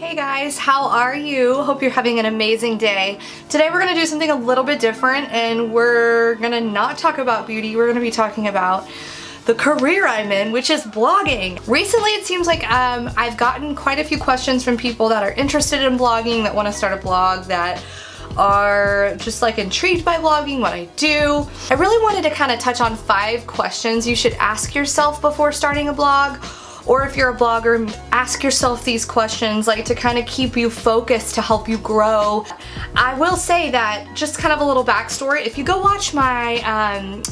Hey guys, how are you? Hope you're having an amazing day. Today we're going to do something a little bit different, and we're going to not talk about beauty. We're going to be talking about the career I'm in, which is blogging. Recently it seems like I've gotten quite a few questions from people that are interested in blogging, that want to start a blog, that are just like intrigued by blogging, what I do. I really wanted to kind of touch on 5 questions you should ask yourself before starting a blog. Or if you're a blogger, ask yourself these questions, like to kind of keep you focused, to help you grow. I will say that, just kind of a little backstory, if you go watch my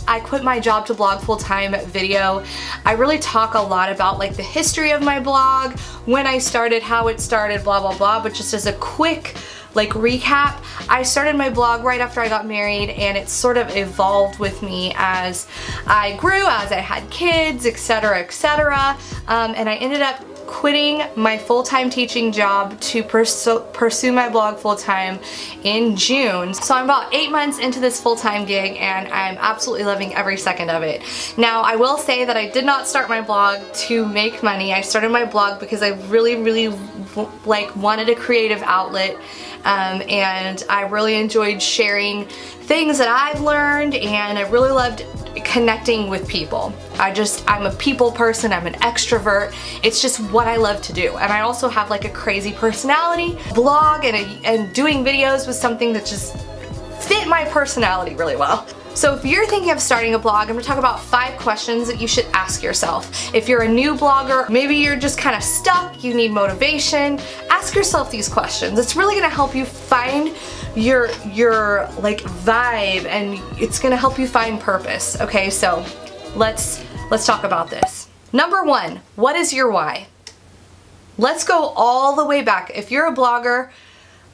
I quit my job to blog full-time video, I really talk a lot about like the history of my blog, when I started, how it started, blah blah blah. But just as a quick like recap, I started my blog right after I got married, and it sort of evolved with me as I grew, as I had kids, etc, etc. And I ended up quitting my full-time teaching job to pursue my blog full-time in June. So I'm about 8 months into this full-time gig, and I'm absolutely loving every second of it. Now I will say that I did not start my blog to make money. I started my blog because I really like wanted a creative outlet, and I really enjoyed sharing things that I've learned, and I really loved connecting with people. I'm a people person, I'm an extrovert. It's just what I love to do. And I also have like a crazy personality. Blog and doing videos was something that just fit my personality really well. So if you're thinking of starting a blog, I'm going to talk about 5 questions that you should ask yourself. If you're a new blogger, maybe you're just kind of stuck, you need motivation, ask yourself these questions. It's really going to help you find your like vibe, and it's going to help you find purpose. Okay, so let's talk about this. Number 1, what is your why? Let's go all the way back. If you're a blogger,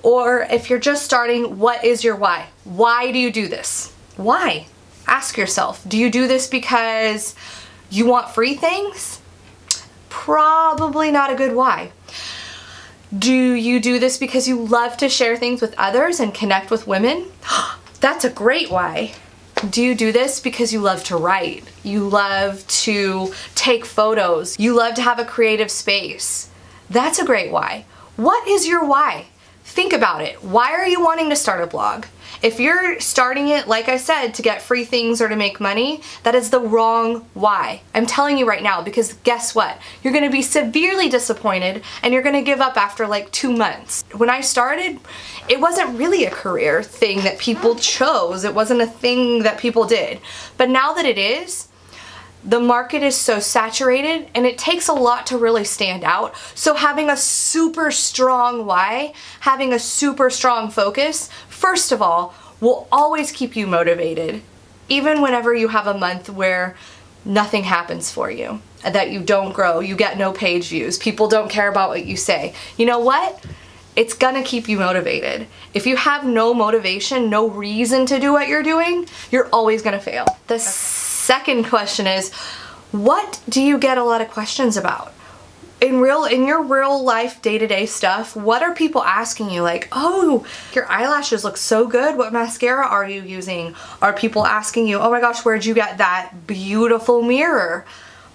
or if you're just starting, what is your why? Why do you do this? Why? Ask yourself. Do you do this because you want free things? Probably not a good why. Do you do this because you love to share things with others and connect with women? That's a great why. Do you do this because you love to write? You love to take photos? You love to have a creative space? That's a great why. What is your why? Think about it. Why are you wanting to start a blog? If you're starting it, like I said, to get free things or to make money, that is the wrong why. I'm telling you right now, because guess what? You're going to be severely disappointed, and you're going to give up after like 2 months. When I started, it wasn't really a career thing that people chose. It wasn't a thing that people did. But now that it is, the market is so saturated, and it takes a lot to really stand out. So having a super strong why, having a super strong focus, first of all, will always keep you motivated. Even whenever you have a month where nothing happens for you, that you don't grow, you get no page views, people don't care about what you say. You know what? It's gonna keep you motivated. If you have no motivation, no reason to do what you're doing, you're always gonna fail. The second question is, what do you get a lot of questions about? In your real life day-to-day stuff, what are people asking you? Like, oh, your eyelashes look so good, what mascara are you using? Are people asking you, oh my gosh, where'd you get that beautiful mirror?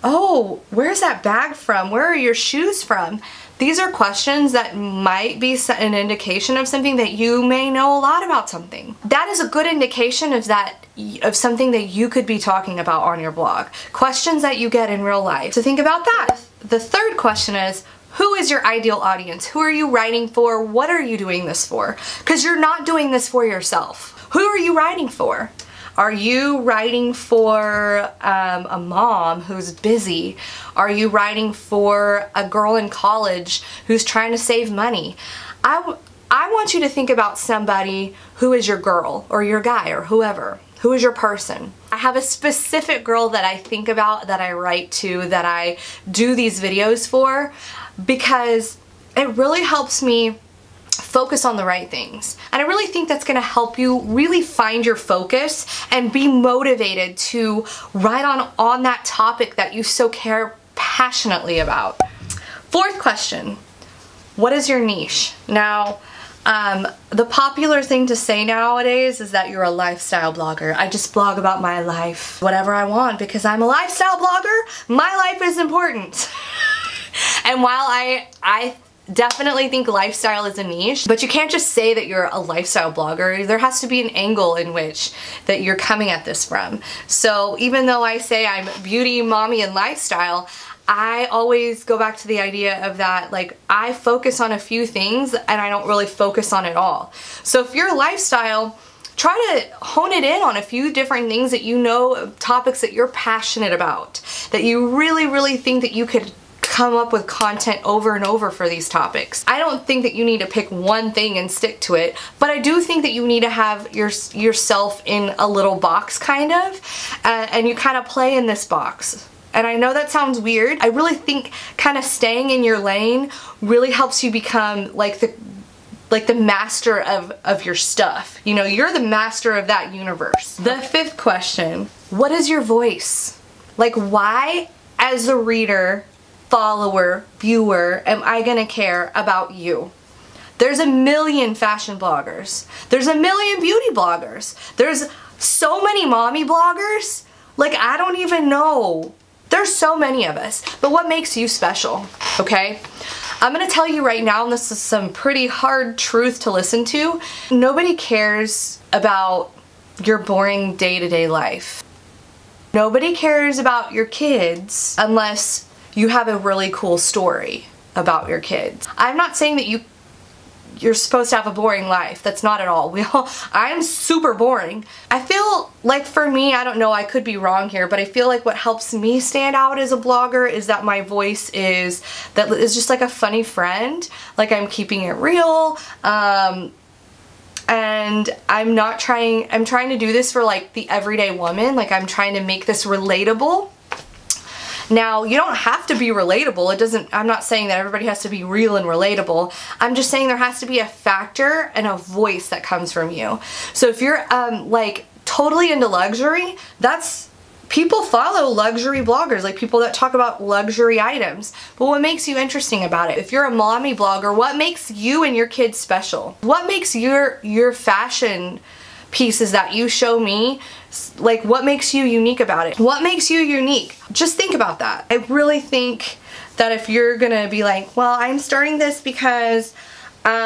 Oh, where's that bag from? Where are your shoes from? These are questions that might be an indication of something, that you may know a lot about something. That is a good indication of something that you could be talking about on your blog. Questions that you get in real life. So think about that. The third question is, who is your ideal audience? Who are you writing for? What are you doing this for? Because you're not doing this for yourself. Who are you writing for? Are you writing for a mom who's busy? Are you writing for a girl in college who's trying to save money? I want you to think about somebody who is your girl or your guy or whoever. Who is your person? I have a specific girl that I think about, that I write to, that I do these videos for, because it really helps me focus on the right things. And I really think that's gonna help you really find your focus and be motivated to write on that topic that you so care passionately about. Fourth question, what is your niche? Now, the popular thing to say nowadays is that you're a lifestyle blogger. I just blog about my life, whatever I want, because I'm a lifestyle blogger. My life is important. And while I definitely think lifestyle is a niche, but you can't just say that you're a lifestyle blogger. There has to be an angle in which that you're coming at this from. So even though I say I'm beauty, mommy, and lifestyle, I always go back to the idea of that, like, I focus on a few things and I don't really focus on it all. So if you're lifestyle, try to hone it in on a few different things that you know, topics that you're passionate about, that you really think that you could come up with content over and over for these topics. I don't think that you need to pick one thing and stick to it, but I do think that you need to have yourself in a little box kind of, and you kind of play in this box. And I know that sounds weird. I really think kind of staying in your lane really helps you become like the master of your stuff. You know, you're the master of that universe. The fifth question, what is your voice? Like, why, as a reader, follower, viewer, am I gonna care about you? There's a million fashion bloggers. There's a million beauty bloggers. There's so many mommy bloggers. Like, I don't even know. There's so many of us. But what makes you special, okay? I'm gonna tell you right now, and this is some pretty hard truth to listen to, nobody cares about your boring day-to-day life. Nobody cares about your kids unless you have a really cool story about your kids. I'm not saying that you're supposed to have a boring life. That's not at all. I'm super boring. I feel like, for me, I don't know, I could be wrong here, but I feel like what helps me stand out as a blogger is that my voice is just like a funny friend. Like, I'm keeping it real, and I'm trying to do this for like the everyday woman. Like, I'm trying to make this relatable. Now, you don't have to be relatable. I'm not saying that everybody has to be real and relatable. I'm just saying there has to be a factor and a voice that comes from you. So if you're like totally into luxury, people follow luxury bloggers, like people that talk about luxury items. But what makes you interesting about it? If you're a mommy blogger, what makes you and your kids special? What makes your fashion pieces that you show me, like, what makes you unique about it? What makes you unique? Just think about that. I really think that if you're gonna be like, well, I'm starting this because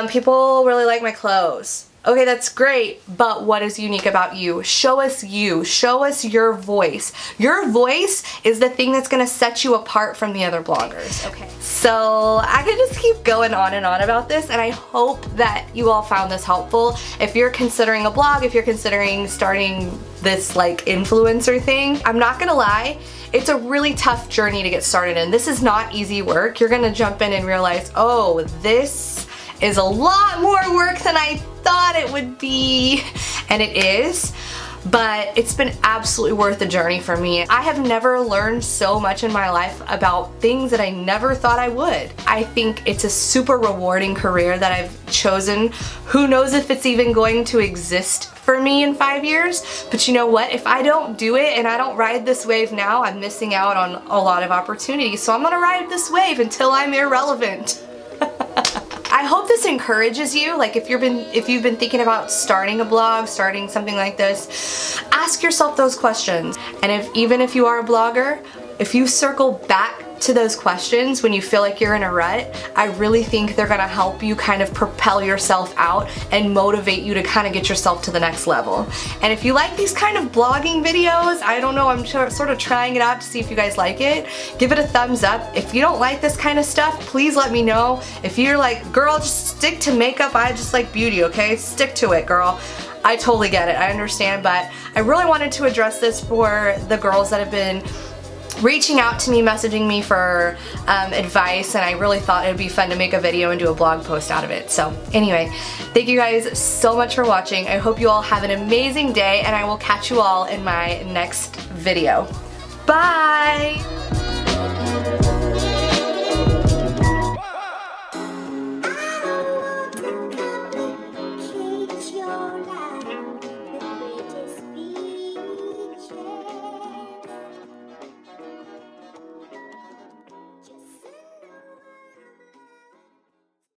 people really like my clothes. Okay, that's great, but what is unique about you? Show us you. Show us your voice. Your voice is the thing that's gonna set you apart from the other bloggers. Okay. So I could just keep going on and on about this, and I hope that you all found this helpful. If you're considering a blog, if you're considering starting this like influencer thing, I'm not gonna lie, it's a really tough journey to get started in. This is not easy work. You're gonna jump in and realize, oh, this is a lot more work than I thought it would be, and it is, but it's been absolutely worth the journey for me. I have never learned so much in my life about things that I never thought I would. I think it's a super rewarding career that I've chosen. Who knows if it's even going to exist for me in 5 years, but you know what? If I don't do it and I don't ride this wave now, I'm missing out on a lot of opportunities. So I'm gonna ride this wave until I'm irrelevant. I hope this encourages you. Like, if you've been thinking about starting a blog, starting something like this, ask yourself those questions. And even if you are a blogger, if you circle back to those questions when you feel like you're in a rut, I really think they're gonna help you kind of propel yourself out and motivate you to kind of get yourself to the next level. And if you like these kind of blogging videos, I don't know, I'm sort of trying it out to see if you guys like it. Give it a thumbs up. If you don't like this kind of stuff, please let me know. If you're like, girl, just stick to makeup, I just like beauty, okay? Stick to it, girl. I totally get it, I understand, but I really wanted to address this for the girls that have been reaching out to me, messaging me for advice, and I really thought it would be fun to make a video and do a blog post out of it. So anyway, thank you guys so much for watching. I hope you all have an amazing day, and I will catch you all in my next video. Bye!